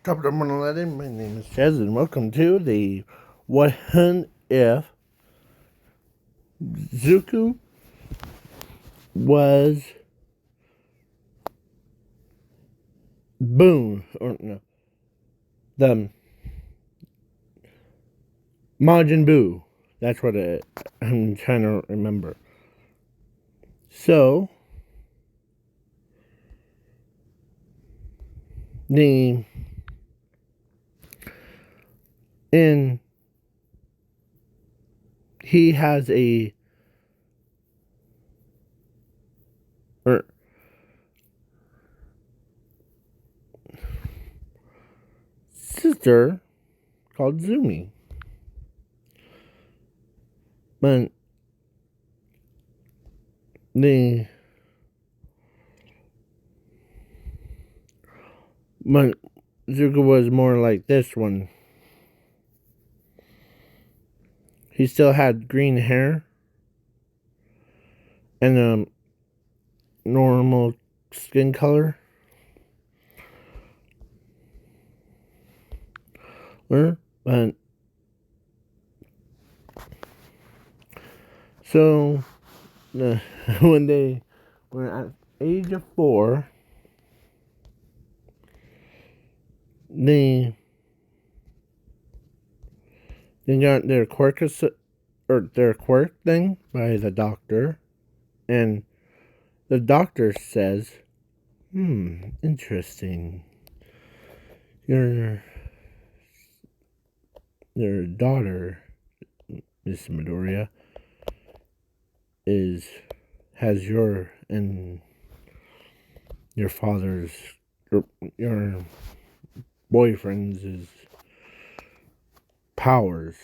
Top of 111, my name is Chaz, and welcome to the What If Zuko was Boone, or no, the Majin Buu. That's what I'm trying to remember. So, the in he has a sister called Zumi. But but Zuko was more like this one. He still had green hair and a normal skin color. But so when they were at age of 4, they got their quirk thing by the doctor, and the doctor says, interesting. Your daughter, Miss Midoriya, has your father's, your boyfriend's powers,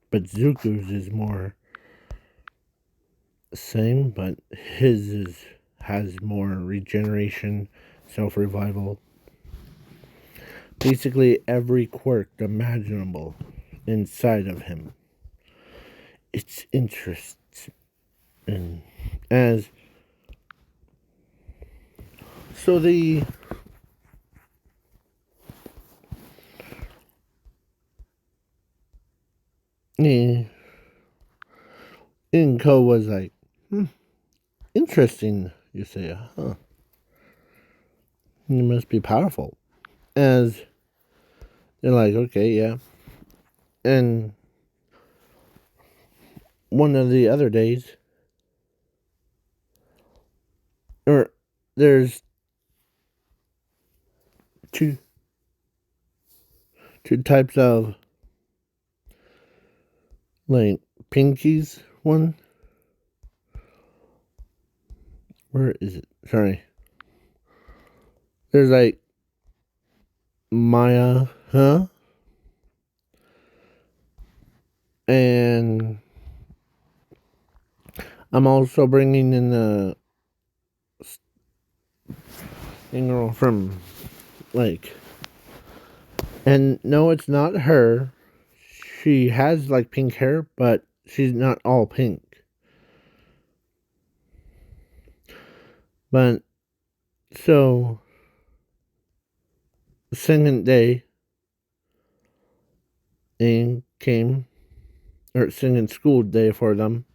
but Zuko's is more the same, but his has more regeneration, self-revival. Basically every quirk imaginable inside of him. It's interesting. As so the Inko was like, interesting, you say, huh? You must be powerful. As they're like, okay, yeah. And one of the other days, or there's two types of like pinkies. One, where is it? Sorry. There's like Maya, huh? And I'm also bringing in the girl from, like, and no, it's not her. She has like pink hair, but she's not all pink. But so, second day, and came, or singing school day for them.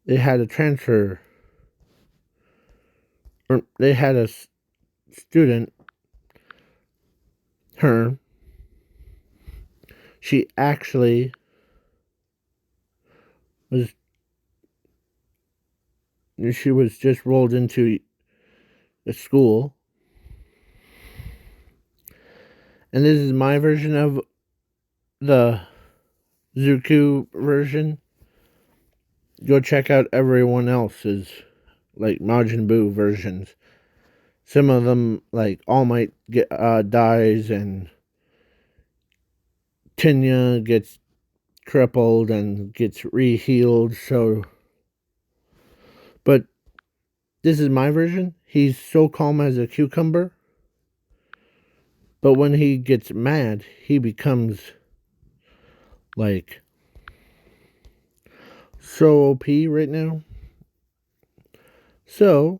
They had a transfer, or they had a student, her. She actually was, she was just rolled into a school. And this is my version of the Zuko version. Go check out everyone else's, like, Majin Buu versions. Some of them, like, All Might dies, and Tinya gets crippled and gets re-healed, so... But this is my version. He's so calm as a cucumber. But when he gets mad, he becomes, like, so OP right now. So,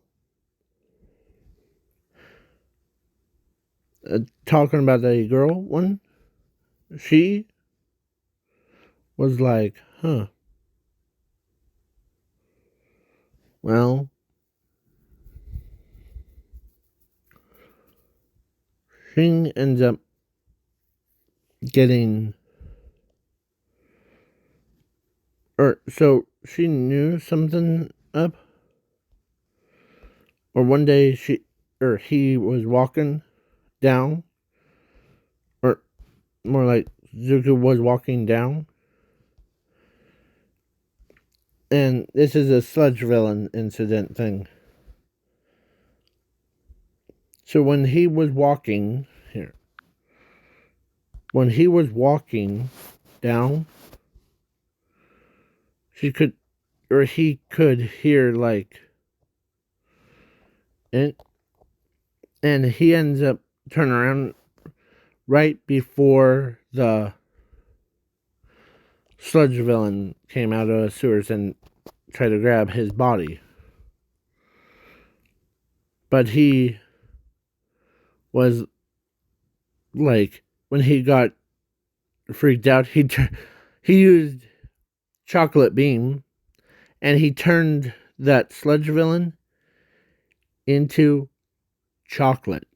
talking about the girl one, she was like, huh, well, she ends up getting, or so she knew something up, or one day he was walking down, or more like Zuko was walking down, and this is a sludge villain incident thing. So when he was walking here, when he was walking down, she could, or he could hear like, and he ends up turning around right before the sludge villain came out of the sewers and tried to grab his body. But he was like, when he got freaked out, he used chocolate beam and he turned that sludge villain into chocolate,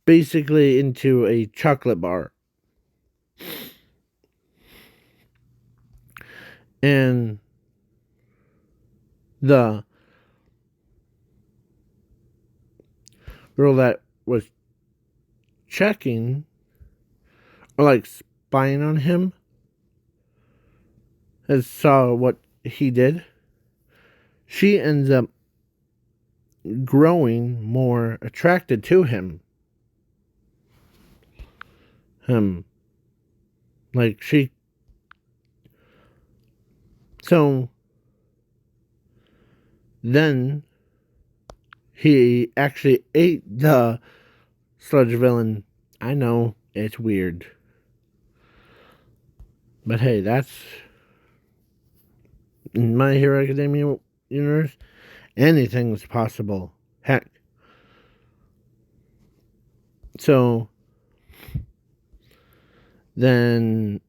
basically into a chocolate bar. And the girl that was checking, or like spying on him, has saw what he did. She ends up growing more attracted to him. Like she, so then he actually ate the sludge villain. I know, it's weird. But hey, that's in My Hero Academia universe. Anything's possible. Heck. So then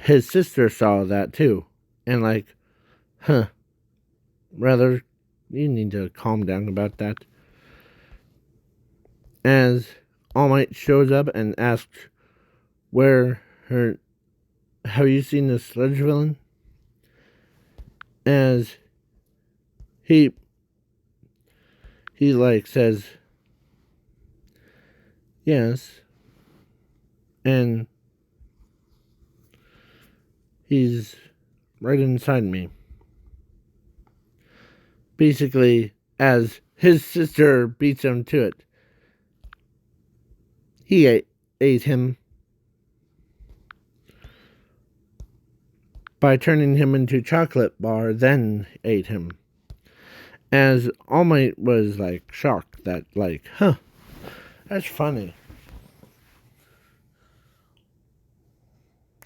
his sister saw that too. And like, huh, rather, you need to calm down about that. As All Might shows up and asks where her, have you seen the sludge villain? As he like says yes, and he's right inside me. Basically, as his sister beats him to it, he ate him by turning him into chocolate bar, then ate him. As All Might was like shocked that, like, huh, that's funny.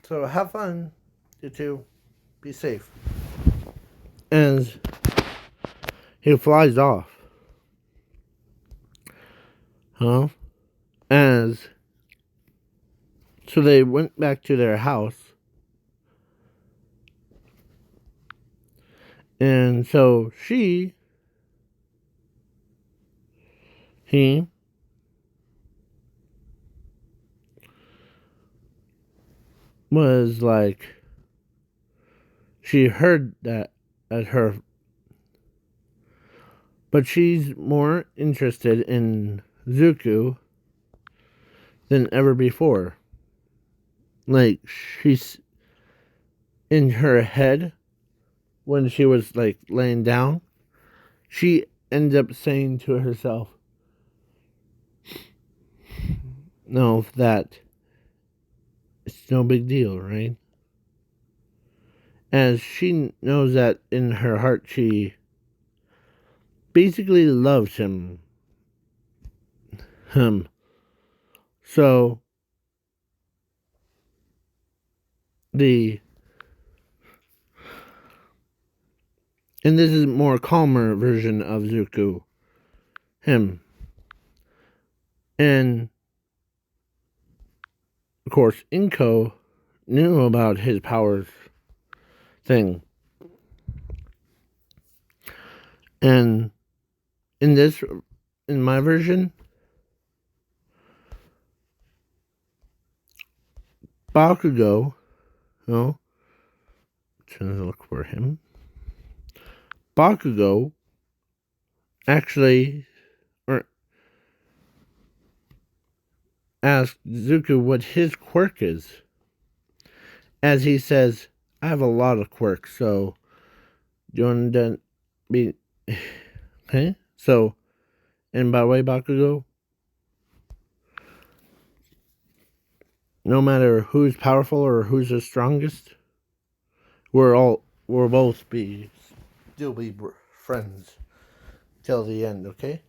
So have fun, you two. Be safe. As he flies off. Huh? As so they went back to their house. And so he was like, she heard that at her, but she's more interested in Zuko than ever before. Like, she's in her head when she was like laying down, she ended up saying to herself, no, that it's no big deal, right? As she knows that in her heart she basically loves him. So and this is more calmer version of Zuko. And of course, Inko knew about his powers thing. And in my version, Bakugo, trying to look for him. Bakugo actually asked Zuko what his quirk is. As he says, I have a lot of quirks, so you want to be okay? So, and by the way, Bakugo, no matter who's powerful or who's the strongest, we'll both still be friends till the end, okay?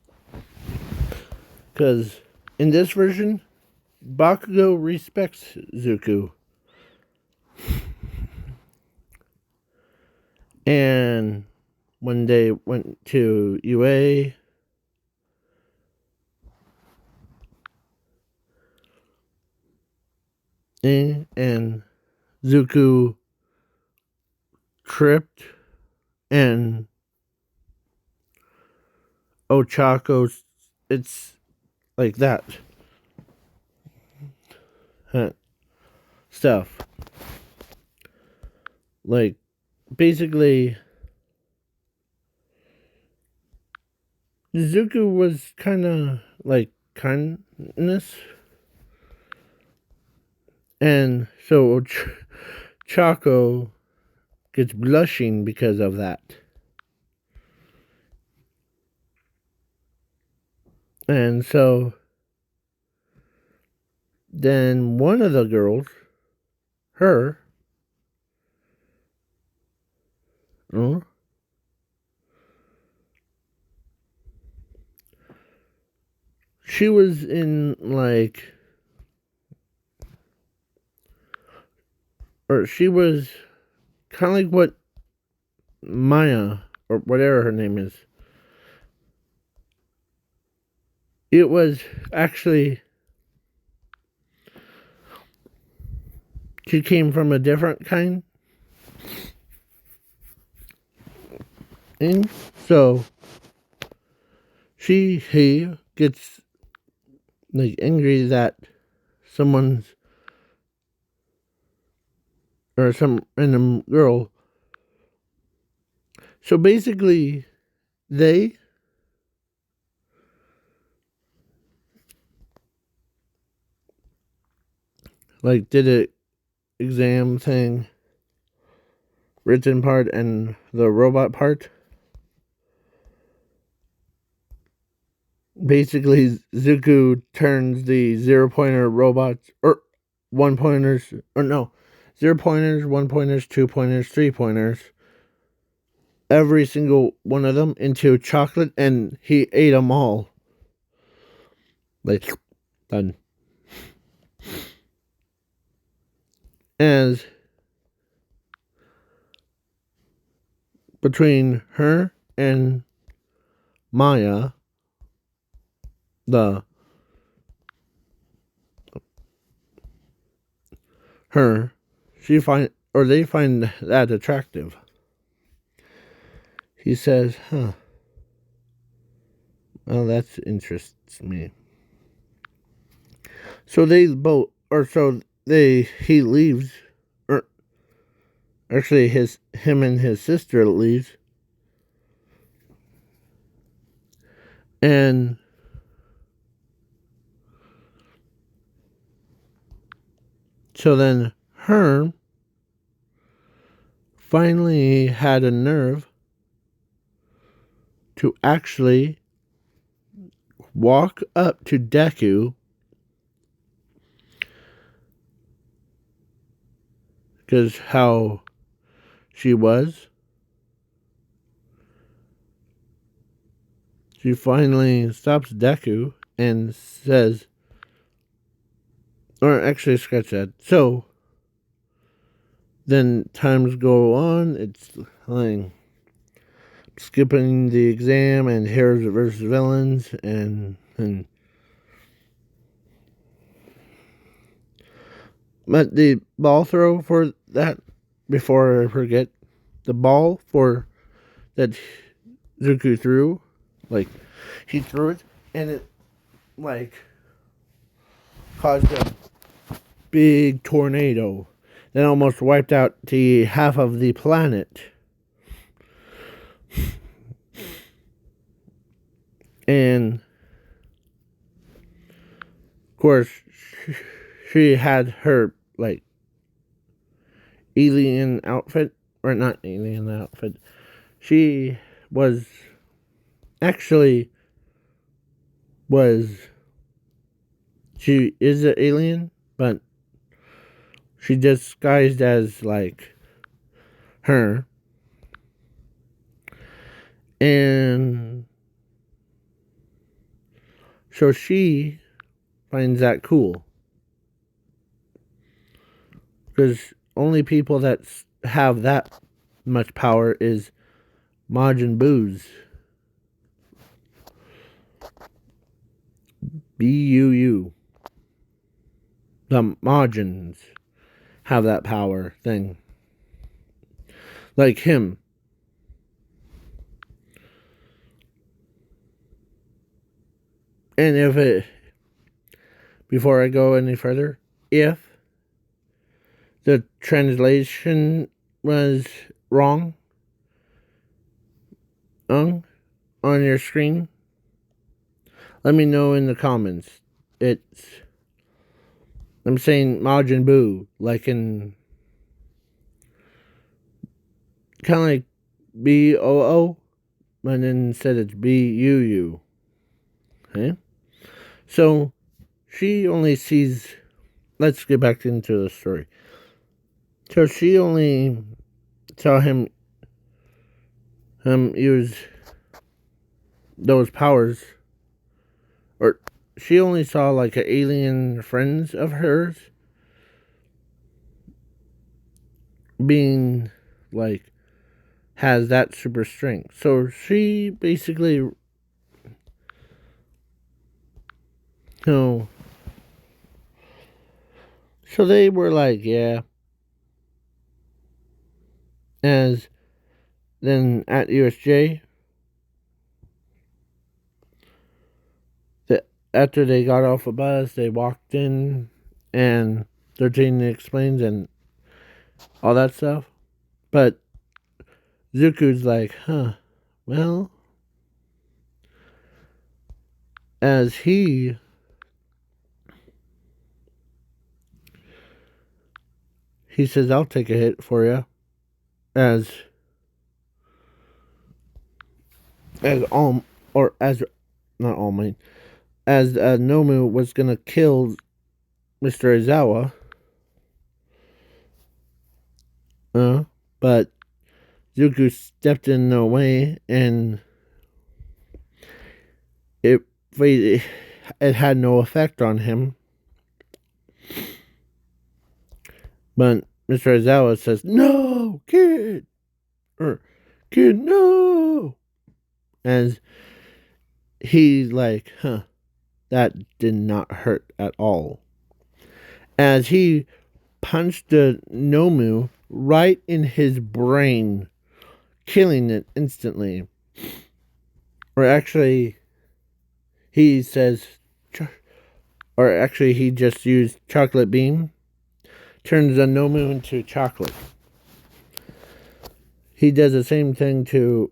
Because in this version, Bakugo respects Zuko. And when they went to UA, and Zuko tripped, and Ochako, it's like that stuff. Like, basically, Zuko was kind of like kindness, and so Chaco gets blushing because of that. And so then one of the girls, her, she was in like, or she was kind of like what Maya, or whatever her name is. It was actually, she came from a different kind. And so he gets like angry that someone's, or some random girl. So basically, they like did a exam thing, written part and the robot part. Basically, Zuko turns the 0-pointer robots, or 1-pointers, or no, 0-pointers, 1-pointers, 2-pointers, 3-pointers, every single one of them into chocolate, and he ate them all. Like, done. As between her and Maya, they find that attractive. He says, well, that interests me. So he leaves, or actually him and his sister leaves, and so then Herm finally had a nerve to actually walk up to Deku, because how she was. She finally stops Deku and says, or actually, scratch that. So then times go on. It's like skipping the exam and heroes versus villains, and But the ball throw for that, before I forget, the ball for that Zuko threw, like, he threw it, and it, like, caused a big tornado that almost wiped out the half of the planet. And, of course, she had her, like, alien outfit, or not alien outfit. She was actually she is an alien, but she disguised as like her, and so she finds that cool because only people that have that much power is Majin Buu's. Buu. The Majins have that power thing. Like him. And before I go any further, if the translation was wrong on your screen, let me know in the comments. I'm saying Majin Buu, like in kind of like BOO, but then instead it's BUU. Okay? So she only sees. Let's get back into the story. So she only saw him use those powers, or she only saw like an alien friends of hers being like has that super strength. So she basically so they were like, yeah. As then at USJ, after they got off a bus, they walked in, and 13 explains and all that stuff. But Zuko's like, well, as he says, I'll take a hit for you, as all, or as not All Might, as Nomu was gonna kill Mr. Aizawa, but Zuko stepped in the way, and it had no effect on him. But Mr. Aizawa says, "No, kid," or "Kid, no," as he's like, that did not hurt at all. As he punched the Nomu right in his brain, killing it instantly. Or actually, he says, or actually, he just used chocolate beam, turns the Nomu into chocolate. He does the same thing to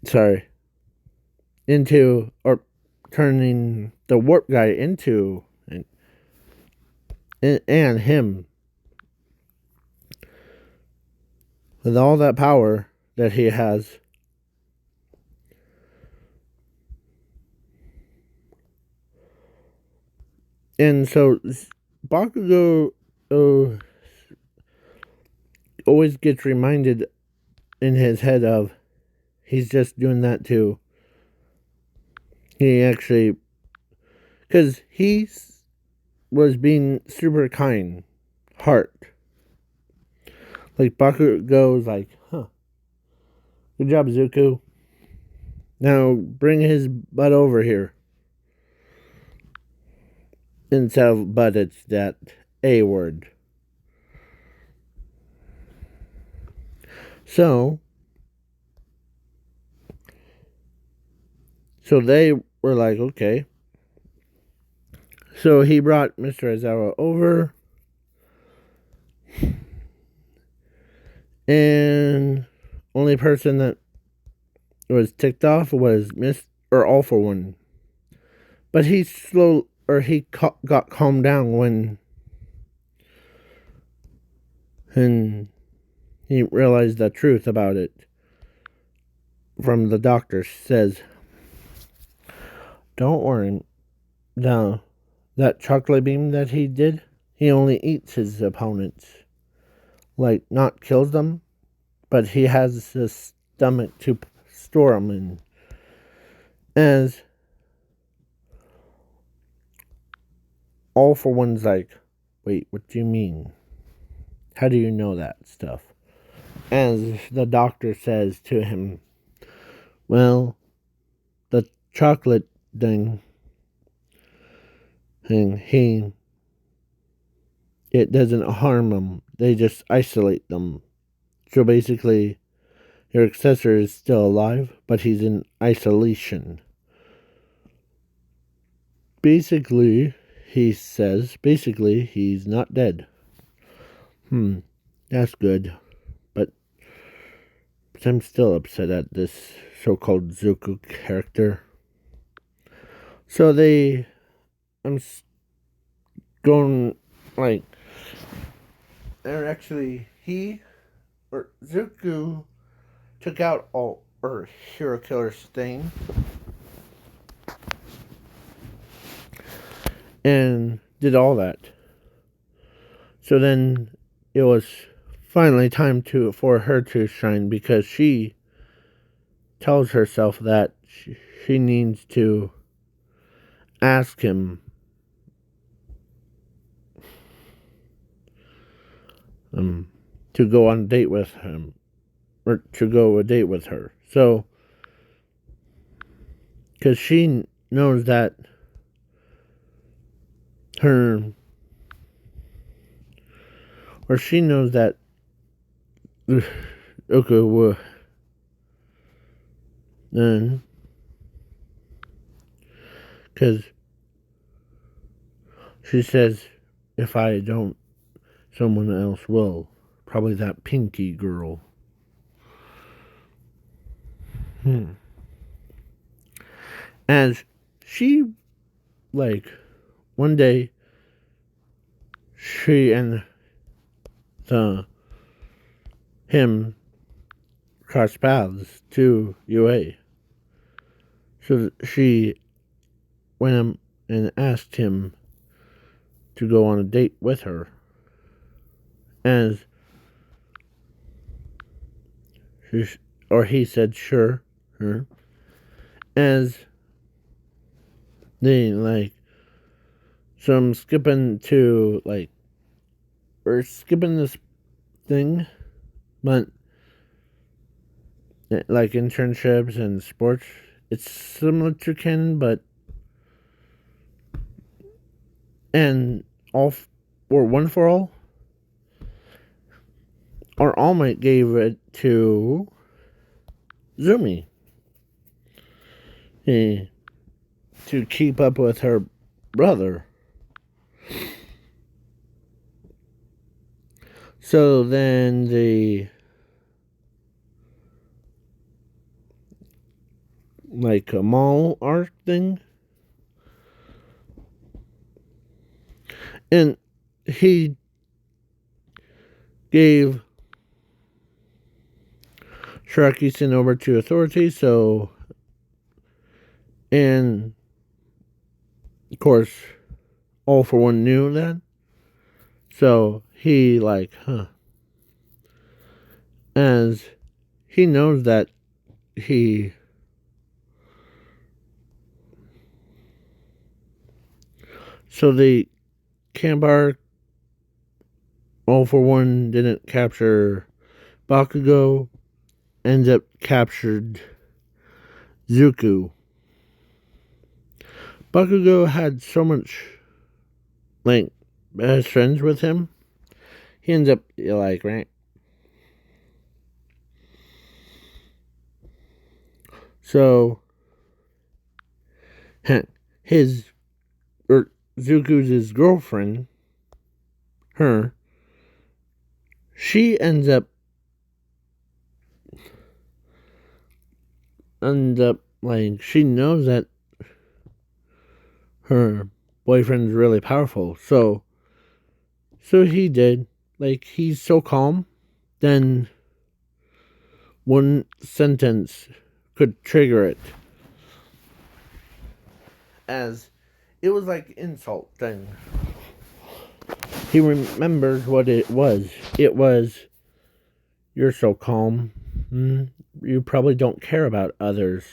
sorry, or turning the warp guy into, and him. With all that power that he has. And so Bakugo always gets reminded in his head of he's just doing that too. He actually, because he was being super kind heart. Like Bakugo's like, good job, Zuko. Now bring his butt over here. but it's that A word. So they were like, okay. So he brought Mr. Aizawa over, and only person that was ticked off was All for One. But he got calmed down when he realized the truth about it from the doctor. Says, don't worry, no, that chocolate beam that he did, he only eats his opponents. Like, not kills them, but he has a stomach to store them in. As All for One's like, wait, what do you mean? How do you know that stuff? As the doctor says to him, well, the chocolate thing, it doesn't harm them. They just isolate them. So basically, your successor is still alive, but he's in isolation. Basically, he says, he's not dead. That's good. But I'm still upset at this so-called Zuko character. So I'm going, like, they're actually, Zuko took out Hero Killer's thing and did all that. So then it was finally time for her to shine, because she tells herself that she needs to ask him to go on a date with him, or to go a date with her. So, because she knows that okay, then, because she says, if I don't, someone else will. Probably that Pinky girl. As she, like, one day, she and him crossed paths to UA. So she went and asked him to go on a date with her. He said sure. As they, like, so I'm skipping to, like, we're skipping this thing, but like internships and sports, it's similar to canon, but and One for All, or All Might gave it to Zumi to keep up with her brother. So then the, like, a mall art thing, and he gave Shirakisin over to authorities. So, and of course, All for One knew that. So he, like, as he knows that so the Kambar, All for One didn't capture Bakugo, ends up captured Zuko. Bakugo had so much like best friends with him. He ends up like right. So his or Zuko's girlfriend, her, she ends up like she knows that her boyfriend's really powerful. So he did. Like he's so calm, then one sentence could trigger it. As it was like insult then. He remembers what it was. It was, you're so calm. You probably don't care about others.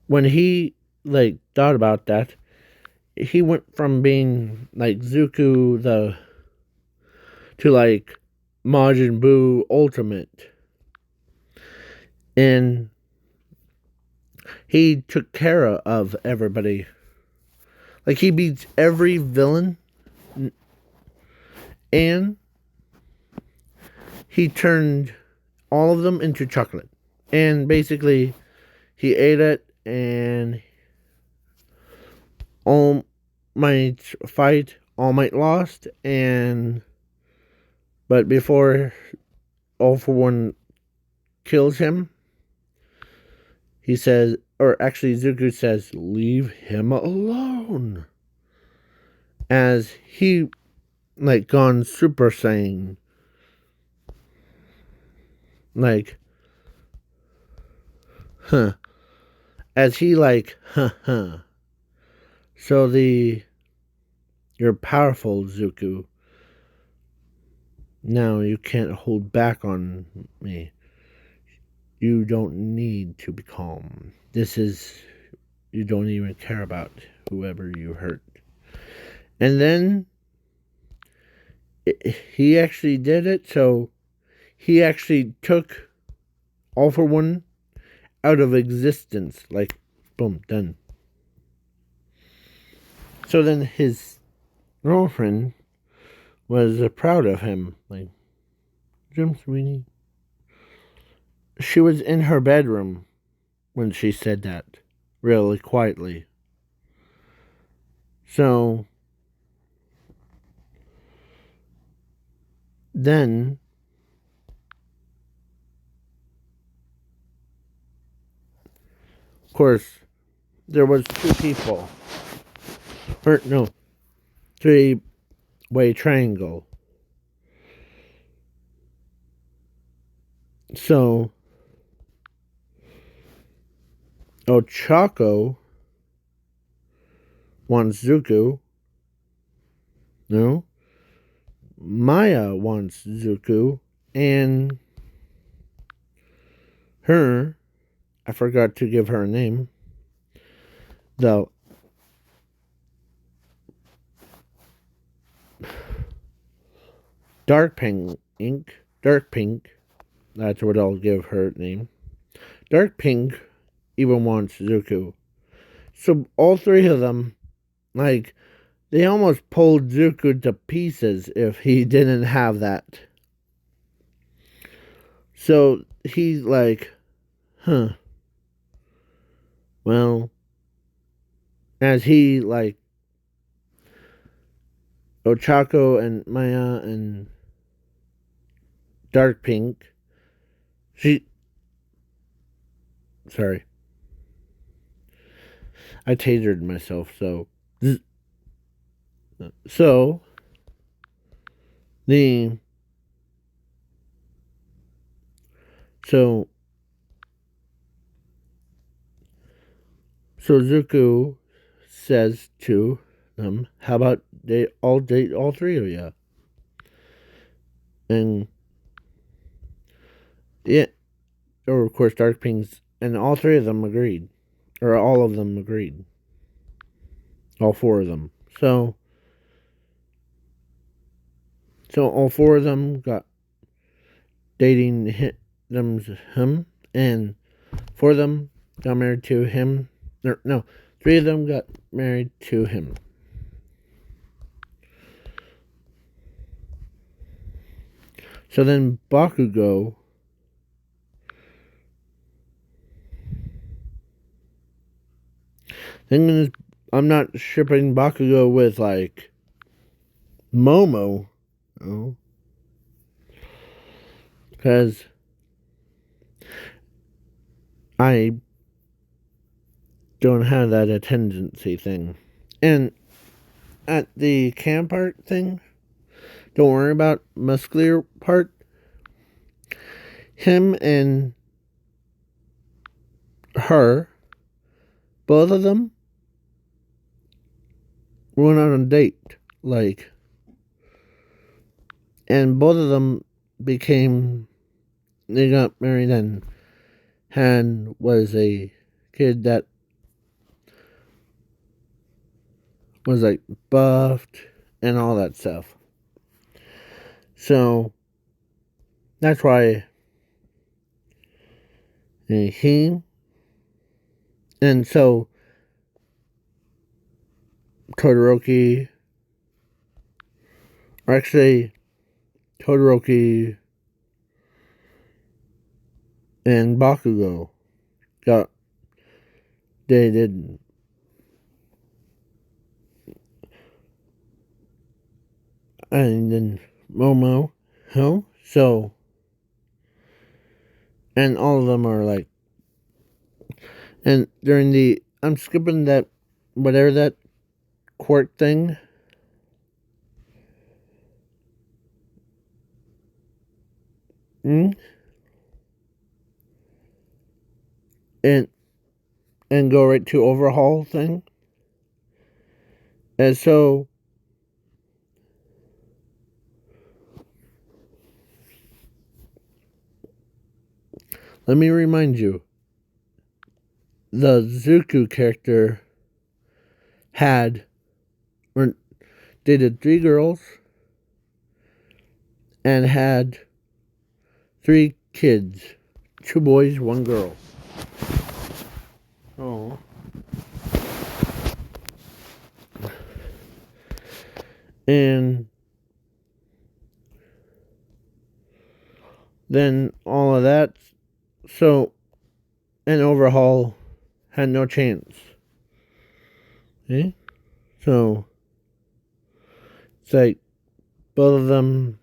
When he like thought about that, he went from being like Zuko the to like Majin Buu Ultimate. And he took care of everybody. Like he beats every villain, and he turned all of them into chocolate. And basically he ate it, and All Might fight, All Might lost, and but before All for One kills him, he says, or actually Zuko says, leave him alone. As he like gone Super Saiyan. Like, as he like, So you're powerful, Zuko. Now you can't hold back on me. You don't need to be calm. You don't even care about whoever you hurt. And then he actually did it, so he actually took All for One out of existence. Like, boom, done. So then his girlfriend was proud of him. Like, Jim Sweeney. She was in her bedroom when she said that, really quietly. So then of course there was two people. Or no, three-way triangle. So Ochako wants Zuko. No. Maya wants Zuko. And her, I forgot to give her a name. The Dark Pink, that's what I'll give her name. Dark Pink even wants Zuko. So all three of them, like, they almost pulled Zuko to pieces if he didn't have that. So he's like, well, as he like Ochako and Maya and Dark Pink, sorry, I tasered myself. So the so Zuko says to them, "How about they all date all three of you?" And yeah, or of course Dark Pink's, and all three of them agreed, or all of them agreed, all four of them. So all four of them got dating him, and four of them got married to him. No, three of them got married to him. So then Bakugo I'm not shipping Bakugo with like Momo. Oh. Because I don't have that attendancy thing. And at the camp art thing, don't worry about muscular part. Him and her, both of them, went on a date. Like, and both of them they got married, and Han was a kid that was like buffed and all that stuff. So that's why he and so Todoroki, or actually Todoroki and Bakugo got dated. And then Momo, so, and all of them are like, and during I'm skipping that, whatever that quirk thing. And go right to overhaul thing. And so let me remind you, the Zuko character dated 3 girls and had 3 kids, 2 boys, 1 girl. Oh. And then all of that, so an overhaul had no chance. Okay? So it's like both of them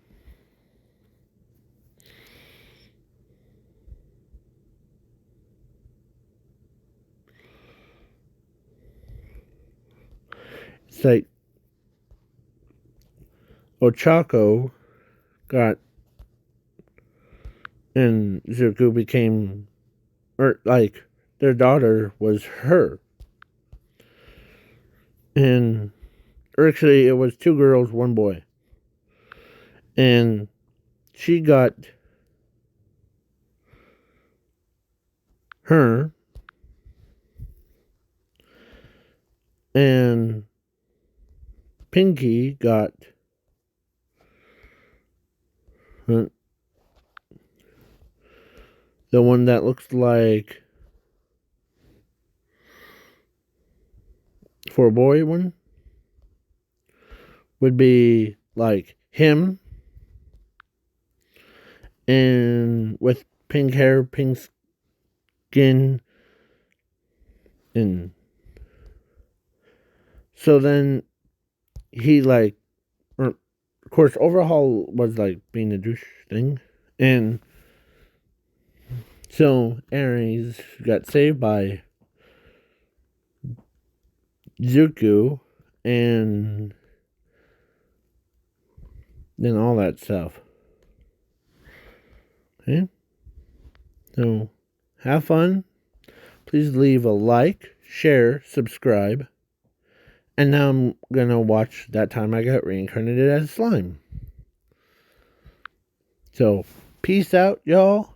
it's like Ochako got and Zuko became, or like their daughter was her. And or actually it was 2 girls, 1 boy. And she got her, and Pinky got the one that looks like, for a boy one would be like him, and with pink hair, pink skin, and so then he like, or of course overhaul was like being a douche thing, and so Ares got saved by Zuko, and then all that stuff. Okay? So, have fun. Please leave a like, share, subscribe. And now I'm gonna watch That Time I Got Reincarnated as Slime. So, peace out, y'all.